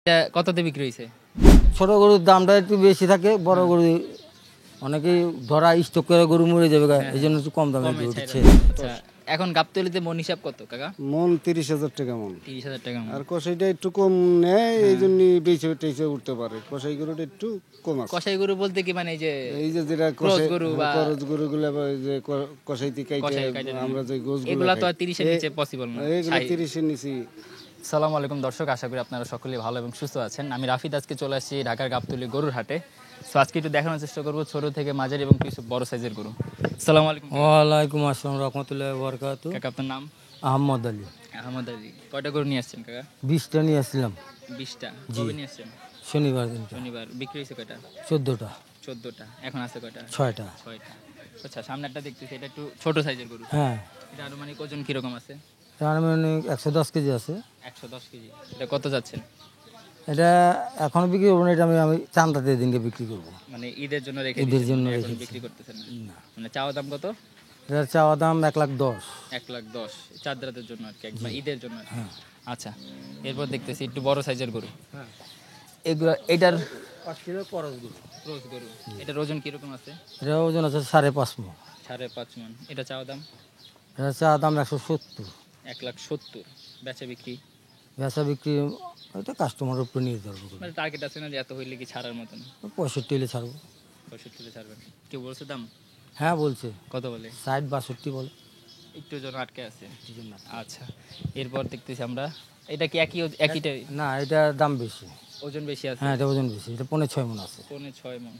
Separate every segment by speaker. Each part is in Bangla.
Speaker 1: এটা কততে বিক্রি হয়েছে?
Speaker 2: ছোট গরুর দামটা একটু বেশি থাকে, বড় গরু অনেকেই ধরা স্টক করে গরু মরে যাবে, এই জন্য একটু কম দামে
Speaker 1: কমে
Speaker 2: উঠছে।
Speaker 1: আচ্ছা, এখন গাবতলীতে মন হিসাব কত কাকা?
Speaker 3: মন 30,000 টাকা মন।
Speaker 1: 30,000 টাকা মন।
Speaker 3: আর কষাইটা একটু কম নেয়, এই জন্য বেঁচে টেচে উঠতে পারে। কষাই গরুটা একটু কম আছে।
Speaker 1: কসাই গরু বলতে কি মানে
Speaker 3: এই যে যেটা
Speaker 1: ক্রস গরু বা
Speaker 3: করজ গরুগুলো যে কষাইতে
Speaker 1: কসাই
Speaker 3: কাইটে আমরা যে গোশগুলো
Speaker 1: এগুলা তো আর 30 এর নিচে পসিবল না।
Speaker 3: এইগুলো 30 এর নিচে।
Speaker 1: আসসালামু আলাইকুম দর্শক, আশা করি আপনারা সকলেই ভালো এবং সুস্থ আছেন। আমি রাফিদ, আজকে চলে আসছি ঢাকার গাবতলী গরুর হাটে। সো আজকে একটু দেখানোর চেষ্টা করবো ছোট থেকে মাঝারি এবং কিছু বড় সাইজের গরু। আসসালামু আলাইকুম।
Speaker 2: ওয়ালাইকুম আসসালাম রহমতুল্লাহ বরকাতু।
Speaker 1: কাকা আপনার নাম?
Speaker 2: আহমদ আলী।
Speaker 1: আহমদ আলী। কয়টা গরু নিয়ে আসছেন কাকা?
Speaker 2: 20টা নিয়ে আসছিলাম
Speaker 1: 20টা। কবে নিয়ে আসছেন?
Speaker 2: শনিবার দিন।
Speaker 1: শনিবার। বিক্রি হয়েছে কয়টা?
Speaker 2: 14টা।
Speaker 1: 14টা। এখন আছে কয়টা?
Speaker 2: 6টা।
Speaker 1: 6টা। আচ্ছা, সামনেরটা দেখতেছি, এটা একটু ছোট সাইজের গরু।
Speaker 2: হ্যাঁ,
Speaker 1: এটা আনুমানিক ওজন কিরকম আছে?
Speaker 2: আনুমানিক 110 কেজি আছে।
Speaker 1: 110 কেজি। এটা কত যাচ্ছেন?
Speaker 2: এটা এখনো বিক্রি করবো না, এটা আমি চান্দাতে দিনকে বিক্রি করবো।
Speaker 1: মানে ঈদের জন্য রেখে
Speaker 2: ঈদের
Speaker 1: দিয়েছেন,
Speaker 2: জন্য
Speaker 1: এখন
Speaker 2: রেখেছি।
Speaker 1: বিক্রি করতেছেন না? মানে চাওয়া দাম কত?
Speaker 2: এটার চাওয়া দাম 1,10,000।
Speaker 1: 1,10,000 চার রাতের জন্য আর কি, একবার ঈদের জন্য আর কি। আচ্ছা, এরপর দেখতেছি একটু বড় সাইজের গরু। এগুলো এটার ক্রস গরু। এটার ওজন কিরকম আছে?
Speaker 2: এটা ওজন আছে 5.5 মণ।
Speaker 1: 5.5 মণ। এটা চাওয়া দাম?
Speaker 2: এটা চাওয়া দাম 170।
Speaker 1: 1,70,000। বেচা বিক্রি?
Speaker 2: বেচা বিক্রি ওইটা কাস্টমারের উপর নির্ভর করবে।
Speaker 1: মানে টার্গেট আছে না যে এত হইলে কি ছাড়ার মতন?
Speaker 2: 65 হলে ছাড়বো।
Speaker 1: 65 ছাড়বেন? কেউ বলছে দাম?
Speaker 2: হ্যাঁ বলছে,
Speaker 1: কত বলে?
Speaker 2: 60-62 বলে।
Speaker 1: একটু জন আটকে আছে। আচ্ছা, এরপর দেখতেছি আমরা, এটা কি একইটাই?
Speaker 2: না, এটা দাম বেশি।
Speaker 1: ওজন বেশি আছে?
Speaker 2: হ্যাঁ, এটা ওজন বেশি, এটা 5.5 মণ আছে।
Speaker 1: 6 মণ।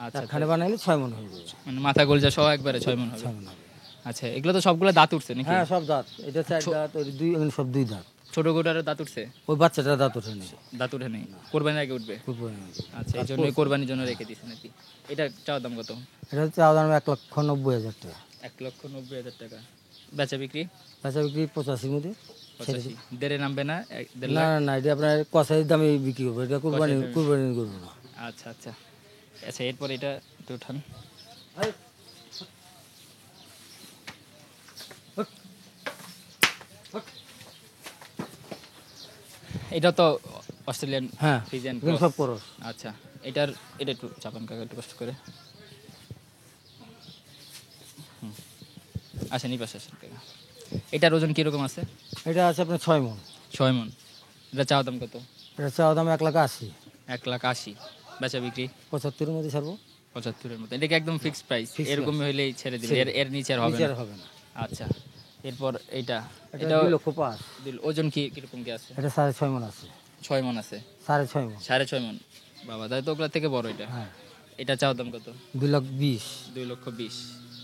Speaker 1: আচ্ছা,
Speaker 2: একখানে বানাইলে 6 মণ হয়ে যাবে।
Speaker 1: মানে মাথা গোলজা সহ একবারে 6 মণ হবে।
Speaker 2: 6 মণ হবে।
Speaker 1: আচ্ছা, এগুলো তো সবগুলো দাঁত উঠছে নাকি?
Speaker 2: হ্যাঁ, সব দাঁত। এটা 4 দাঁত, ওই দুই, এখানে সব 2 দাঁত।
Speaker 1: ছোট গোটার দাঁত উঠছে?
Speaker 2: ওই বাচ্চাটা দাঁত ওঠে নেই।
Speaker 1: দাঁত উঠে নেই, কোরবানির আগে উঠবে? আচ্ছা, এই জন্যই কোরবানির জন্য রেখে দিয়েছে নাকি? এটা চাওয়া দাম কত?
Speaker 2: এটা হচ্ছে দাম 1,90,000 টাকা।
Speaker 1: 1,90,000 টাকা। বেচা বিক্রি?
Speaker 2: বেচা বিক্রি 85 মধ্যে।
Speaker 1: 85 দেড়ে নামবে না? 1.5
Speaker 2: না
Speaker 1: লাখ?
Speaker 2: না না, এটা আপনার কষাইয়ের দামে বিক্রি করবো, এটা কুরবানি করবো না।
Speaker 1: আচ্ছা আচ্ছা আচ্ছা, এরপর এটা একটু উঠান। এটা তো অস্ট্রেলিয়ান
Speaker 2: হ্যাঁ,
Speaker 1: ফ্রিজিয়ান
Speaker 2: এগুলো সব করস।
Speaker 1: আচ্ছা, এটা একটু চাপান কাকা, একটু কষ্ট করে। আসেন এই পাশে আসেন কাকা। এটার ওজন কিরকম আছে?
Speaker 2: এটা আছে আপনার 6 মণ।
Speaker 1: 6 মণ। এটা চাওয়া দাম কত?
Speaker 2: এটা চাওয়া দাম 1,80,000।
Speaker 1: 1,80,000। বেচা বিক্রি?
Speaker 2: 75-এর মধ্যে ছাড়বো।
Speaker 1: 75-এর মতো। এটা কি একদম ফিক্সড প্রাইস? এরকমই হইলেই ছেড়ে দিবেন, এর নিচে আর হবে
Speaker 2: নিচে
Speaker 1: না?
Speaker 2: আর হবে না।
Speaker 1: আচ্ছা, এরপর এটা
Speaker 2: এটা 2,05,000।
Speaker 1: ওজন কিরকম কি আছে?
Speaker 2: এটা 6.5 মণ আছে।
Speaker 1: 6 মণ আছে?
Speaker 2: 6.5 মণ।
Speaker 1: 6.5 মণ। বাবা, তাই তো ওগুলা থেকে বড় এটা।
Speaker 2: হ্যাঁ,
Speaker 1: এটা চাওয়া দাম কত?
Speaker 2: 2,20,000।
Speaker 1: 2,20,000।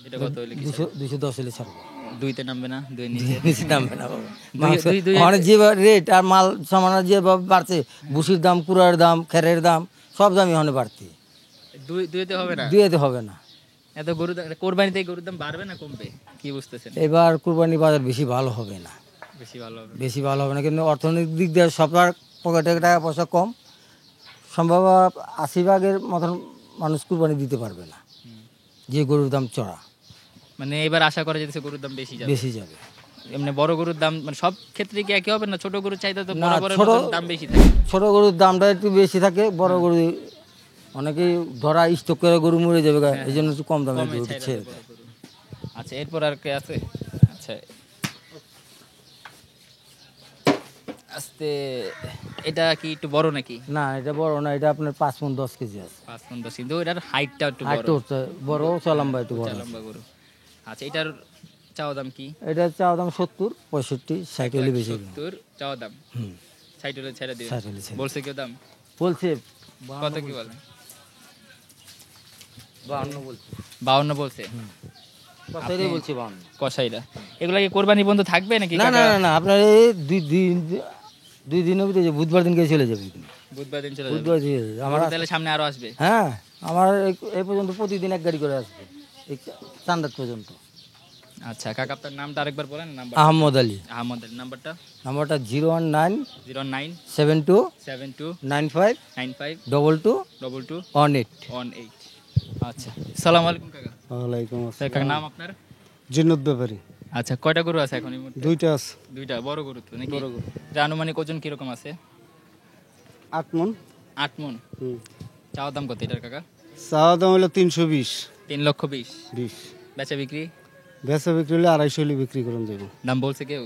Speaker 1: এটা কত হইলে কি?
Speaker 2: 210 হলে ছাড়বো।
Speaker 1: 2-তে নামবে না? 2-এর নিচে?
Speaker 2: নিচে নামবে না বাবা।
Speaker 1: দুই
Speaker 2: মানে যে রেট আর মাল সামানা যেভাবে বাড়ছে, ভুসির দাম, কুড়ার দাম, খেরের দাম, সব দামই ওখানে বাড়তি।
Speaker 1: 2-তে হবে না?
Speaker 2: 2-তে হবে না।
Speaker 1: এত গরু কোরবানিতে গরুর দাম বাড়বে না কমবে কি বুঝতেছেন?
Speaker 2: এবার কুরবানি বাজার বেশি ভালো হবে না।
Speaker 1: বেশি ভালো হবে?
Speaker 2: বেশি ভালো হবে না, কিন্তু অর্থনৈতিক দিক দিয়ে সবার পকেটে টাকা পয়সা কম, সম্ভব 80 ভাগের মতন মানুষ কুরবানি দিতে পারবে না, যে গরুর দাম চড়া।
Speaker 1: মানে এবার আশা করা যাচ্ছে গরুর দাম বেশি যাবে?
Speaker 2: বেশি যাবে।
Speaker 1: এমনি বড় গরুর দাম মানে সব ক্ষেত্রে কি একই হবে না? ছোট গরুর চাহিদা তো
Speaker 2: না,
Speaker 1: বরাবরের
Speaker 2: ছোট
Speaker 1: মতন দাম বেশি থাকে?
Speaker 2: ছোট গরুর দামটা একটু বেশি থাকে, বড় গরু অনেকেই ধরা স্টক করে গরু মরে যাবে, এই জন্য একটু কম দামে
Speaker 1: কমে
Speaker 2: গরু
Speaker 1: চাহিদা
Speaker 2: ছেড়ে
Speaker 1: তো
Speaker 2: দেয়।
Speaker 1: বড় গরু। আচ্ছা, এরপর আর কে আছে? আচ্ছা, আস্তে, এটা কি একটু বড় নাকি?
Speaker 2: না, এটা বড় না, এটা আপনার 5 মণ 10 কেজি আছে।
Speaker 1: 5 মণ 10, কিন্তু এটার হাইটটা একটু বড়।
Speaker 2: হাইটটা বড়, লম্বা একটু বড়।
Speaker 1: লম্বা গরু। আচ্ছা, এটার চাওয়া দাম কি?
Speaker 2: এটা চাওয়া দাম 70, 65, 60 হলে বেশি।
Speaker 1: 70 চাওয়া দাম। 60 হলে ছেড়ে দিবেন?
Speaker 2: 60 হলে ছেড়ে
Speaker 1: বলছে কেউ দাম?
Speaker 2: বলছে
Speaker 1: কত কি বলে?
Speaker 2: 52 বলছে।
Speaker 1: 52 বলছে?
Speaker 2: কসাইরাই বলছে 52।
Speaker 1: কসাইরা এগুলা কি কোরবানি বন্ধ থাকবে নাকি?
Speaker 2: না না না না, আপনার এই 2 দিনের ভিতরে যে বুধবার দিনকে চলে যাবে।
Speaker 1: বুধবার দিন চলে যাবে?
Speaker 2: বুধবার দিয়ে আমার
Speaker 1: তাহলে সামনে আরো আসবে?
Speaker 2: হ্যাঁ, আমার এই পর্যন্ত প্রতিদিন এক গাড়ি করে আসবে, এই চান্দাত পর্যন্ত।
Speaker 1: আচ্ছা কাকা, আপনার নামটা আরেকবার বলেন। নাম্বার?
Speaker 2: আহমদ আলী।
Speaker 1: আহমদ আলী। নাম্বারটা?
Speaker 2: নাম্বারটা 019
Speaker 1: 09
Speaker 2: 72
Speaker 1: 72
Speaker 2: 95
Speaker 1: 95
Speaker 2: 22
Speaker 1: 22
Speaker 2: 18।
Speaker 1: 18। আচ্ছা, আসসালামু আলাইকুম কাকা।
Speaker 3: ওয়ালাইকুম আসসালাম।
Speaker 1: কাকা, নাম আপনার?
Speaker 3: জিন্নত ব্যাপারী।
Speaker 1: আচ্ছা, কয়টা গরু আছে এখন এই মুহূর্তে?
Speaker 3: 2টা আছে।
Speaker 1: 2টা বড় গরু তো নাকি? বড় গরু। এটা আনুমানিক ওজন কিরকম আছে?
Speaker 3: 8 মন।
Speaker 1: 8 মন। চাওয়া দাম কত এটার কাকা?
Speaker 3: চাওয়া দাম হলো 320।
Speaker 1: 3,20,000।
Speaker 3: 20
Speaker 1: বেচা বিক্রি
Speaker 3: বেচা বিক্রি হলে 250 হলে বিক্রি করুন যাবো।
Speaker 1: দাম বলছে কেউ?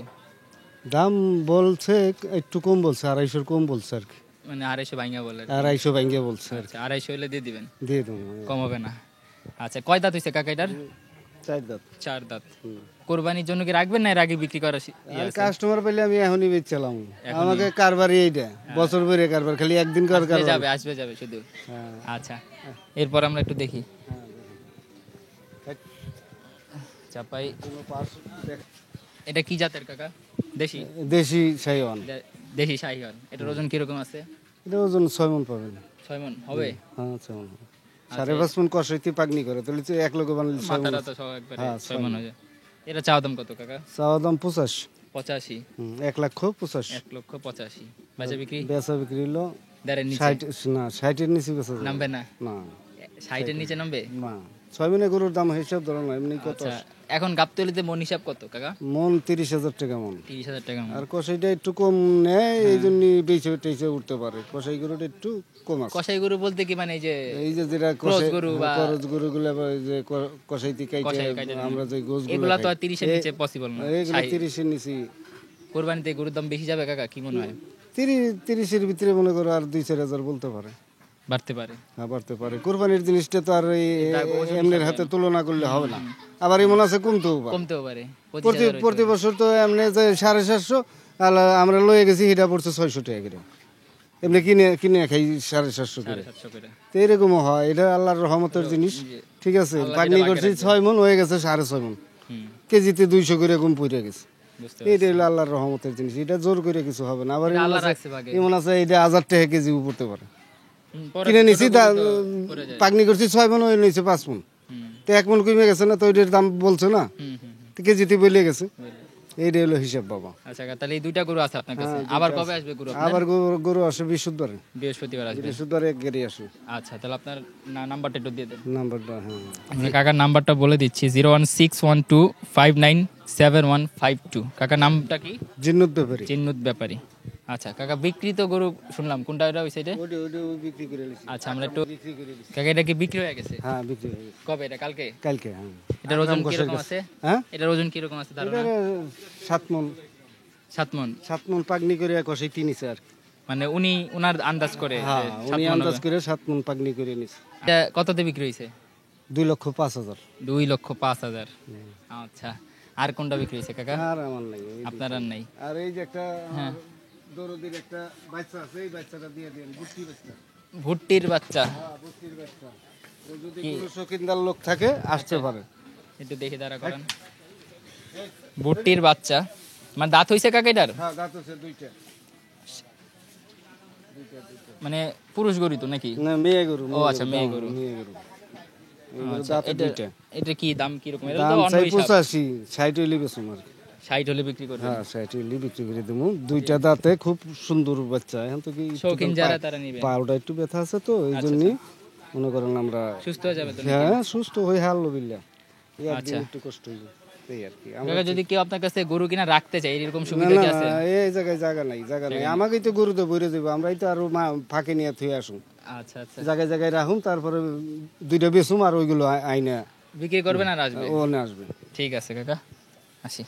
Speaker 3: দাম বলছে একটু কম বলছে, 250 কম বলছে আর কি।
Speaker 1: মানে 250 ভাঙা বলে?
Speaker 3: 250 ভাঙ্গে বলছে আর
Speaker 1: আচ্ছা, 250 হলে দিয়ে দিবেন?
Speaker 3: দিয়ে দেবো।
Speaker 1: কম হবে না। আচ্ছা, কয় দাঁত হইছে কাকা এটার?
Speaker 3: 4 দাঁত।
Speaker 1: 4 দাঁত। কোরবানির জন্য কি রাখবেন না এর আগে বিক্রি করার
Speaker 3: আর কাস্টমার পেলে আমি এখনই বেচছিলাম। আমাকে কারবারই এইটা, বছর ভরে কারবার, খালি একদিন কর কারবার।
Speaker 1: আসবে যাবে শুধু।
Speaker 3: হ্যাঁ।
Speaker 1: আচ্ছা, এরপর আমরা একটু দেখি। চাপাই, এটা কি জাতের কাকা? দেশি?
Speaker 3: দেশি শাহিওয়াল।
Speaker 1: দেশি শাহিওয়াল। এটার ওজন কিরকম আছে?
Speaker 3: এটা ওজন 6 মন পাবেন।
Speaker 1: 6 মন হবে?
Speaker 3: হ্যাঁ 6 মন। 5.5 মন কষাইতে পাগনি করে, তাহলে তো এক লোকে বানালে 6 মন।
Speaker 1: মাথাটা তো সব একবারে 6 মন হয়ে যায়। এটা চাওয়া দাম কত কাকা?
Speaker 3: চাওয়া দাম 85।
Speaker 1: 85?
Speaker 3: 1,85,000।
Speaker 1: 1,85,000। বেচা বিক্রি?
Speaker 3: বেচা বিক্রি হলো
Speaker 1: দেড়ের নিচে?
Speaker 3: 60 না, 60 এর নিচে বেচা যাবে
Speaker 1: নামবে না?
Speaker 3: না।
Speaker 1: 60 এর নিচে নামবে
Speaker 3: না, 6 মনে গরুর দাম হিসাব ধরো না, এমনি কত?
Speaker 1: আচ্ছা, এখন গাবতলিতে মন হিসাব কত কাকা?
Speaker 3: মন 30,000 টাকা মন।
Speaker 1: 30,000 টাকা মন।
Speaker 3: আর কষাইটা একটু কম নেয়, এই জন্য বেঁচে টেচে উঠতে পারে। কষাই গরুটা একটু কম আছে।
Speaker 1: কসাই গরু বলতে কি মানে
Speaker 3: এই যে যেটা
Speaker 1: ক্রস গরু বা
Speaker 3: খরচ গরুগুলো আবার এই যে কষাইতে কাইটে আমরা যে গোশগুলো
Speaker 1: এগুলা তো আর 30 এর নিচে পসিবল না।
Speaker 3: এইগুলো 30 এর নিচে।
Speaker 1: কোরবানিতে গরুর দাম বেশি যাবে কাকা, কি মনে হয়?
Speaker 3: 30 এর ভিতরে মনে করো আর 2-4 হাজার বলতে পারে,
Speaker 1: বাড়তে পারে।
Speaker 3: হ্যাঁ বাড়তে পারে। কোরবানির জিনিসটা তো আর এমনের হাতে তুলনা করলে হবে না। আবার এমন আছে কমতেও পারে।
Speaker 1: কমতেও পারে।
Speaker 3: প্রতি বছর তো এমনি যে 750, আর আমরা লয়ে গেছি এটা পড়ছে 600 টাকা করে। এমনি কিনে খাই 750 করে।
Speaker 1: 750 করে।
Speaker 3: তো এরকমও হয়, এটা আল্লাহর রহমতের জিনিস। ঠিক আছে, পাগনি করছি 6 মন, হয়ে গেছে 6.5 মন। কেজিতে 200 করে কম পড়ে গেছে। এটা হলো আল্লাহর রহমতের জিনিস, এটা জোর করে কিছু হবে না। আবার এমন আছে এটা 1000 টাকা কেজি পড়তে পারে। কিনে নিছি পাগনি করছি 6 মন, হয়ে নিয়েছে 5 মন। তো 1 মন কমে গেছে না, তো ওইটার দাম বলছে না, তো কেজিতে বলে গেছে। এইটা হলো হিসাব বাবা।
Speaker 1: আচ্ছা, তাহলে এই দুইটা গরু আছে আপনার কাছে। আবার কবে আসবে গরু?
Speaker 3: আবার গরু আসে বৃহস্পতিবারে।
Speaker 1: বৃহস্পতিবার আসবে।
Speaker 3: বৃহস্পতিবারে এক গাড়ি আসে।
Speaker 1: আচ্ছা, তাহলে আপনার নাম্বারটা একটু দিয়ে দেন।
Speaker 3: নাম্বারটা? হ্যাঁ,
Speaker 1: আমি কাকার নাম্বারটা বলে দিচ্ছি, 01612597152। কাকার নামটা কি?
Speaker 3: জিন্নুত ব্যাপারী।
Speaker 1: চিন্নুত ব্যাপারী। আচ্ছা কাকা, বিক্রিত গরু শুনলাম, কোনটা ওই সাইডে?
Speaker 3: ওটা বিক্রি করে লিছি।
Speaker 1: আচ্ছা, আমরা একটু
Speaker 3: বিক্রি করে লিছি।
Speaker 1: কাকা, এটা কি বিক্রি হয়ে গেছে?
Speaker 3: হ্যাঁ বিক্রি হয়ে গেছে।
Speaker 1: কবে এটা? কালকে?
Speaker 3: কালকে। হ্যাঁ।
Speaker 1: এটার ওজন কিরকম আছে?
Speaker 3: হ্যাঁ,
Speaker 1: এটার ওজন কিরকম আছে ধারণা?
Speaker 3: এটা 7 মন।
Speaker 1: 7 মন।
Speaker 3: 7 মন পাগনি করে কষাই তিনিছে আর।
Speaker 1: মানে ওনার আন্দাজ করে?
Speaker 3: হ্যাঁ, উনি আন্দাজ করে 7 মন পাগনি করে নিছে।
Speaker 1: এটা কততে বিক্রি হয়েছে?
Speaker 3: 2,05,000।
Speaker 1: 2,05,000। আচ্ছা, আর কোনটা বিক্রি হয়েছে কাকা?
Speaker 3: আর আমার নাই,
Speaker 1: আপনার আর নাই?
Speaker 3: আর এই যে একটা দরদির একটা বাচ্চা আছে, এই বাচ্চাটা দিয়ে দেন। ভুট্টির বাচ্চা।
Speaker 1: ভুট্টির বাচ্চা?
Speaker 3: হ্যাঁ, ভুট্টির বাচ্চা। ও যদি কোনো শৌখিনদার লোক থাকে আসতে পারে।
Speaker 1: একটু দেখে দাঁড়া করেন। ভুট্টির বাচ্চা, মানে দাঁত হইছে কাকা এটার?
Speaker 3: হ্যাঁ, দাঁত আছে 2টা।
Speaker 1: মানে পুরুষ গরু তো নাকি?
Speaker 3: না, মেয়ে গরু।
Speaker 1: ও আচ্ছা, মেয়ে গরু।
Speaker 3: মেয়ে গরু।
Speaker 1: আচ্ছা, এটা কি দাম কিরকম? এটা তো
Speaker 3: দাম
Speaker 1: অন্য
Speaker 3: চাই
Speaker 1: হিসাব।
Speaker 3: 85, 60 হইলে বেচুম আর কি।
Speaker 1: 60 হলে বিক্রি করবেন?
Speaker 3: হ্যাঁ, 60 হইলে বিক্রি করে দেবো। 2টা দাঁতে খুব সুন্দর বাচ্চা। এখন তো কি
Speaker 1: শৌখিন যারা তারা নিবে।
Speaker 3: পাউডা একটু ব্যথা আছে, তো এই জন্য মনে করেন আমরা
Speaker 1: সুস্থ হয়ে যাবে তো?
Speaker 3: হ্যাঁ, সুস্থ হয়ে আলহামদুলিল্লাহ।
Speaker 1: আচ্ছা,
Speaker 3: একটু কষ্ট হইবে এই আর কি।
Speaker 1: কাকা, যদি কেউ আপনার কাছে গরু কিনা রাখতে চায়, এরকম
Speaker 3: না
Speaker 1: সুবিধা কি
Speaker 3: না,
Speaker 1: আছে?
Speaker 3: এই জায়গায় জায়গা নাই। আমাকেই তো গরুতে বইরে দেবো, আমরাই তো আরো ফাঁকে নিয়ে থুয়ে আসুন।
Speaker 1: আচ্ছা আচ্ছা,
Speaker 3: জায়গায় জায়গায় রাখুন, তারপরে 2টা বেচুম, আর ওইগুলো আইনা
Speaker 1: বিক্রি করবেন আর আসবে?
Speaker 3: ও না আসবে।
Speaker 1: ঠিক আছে কাকা, আসি।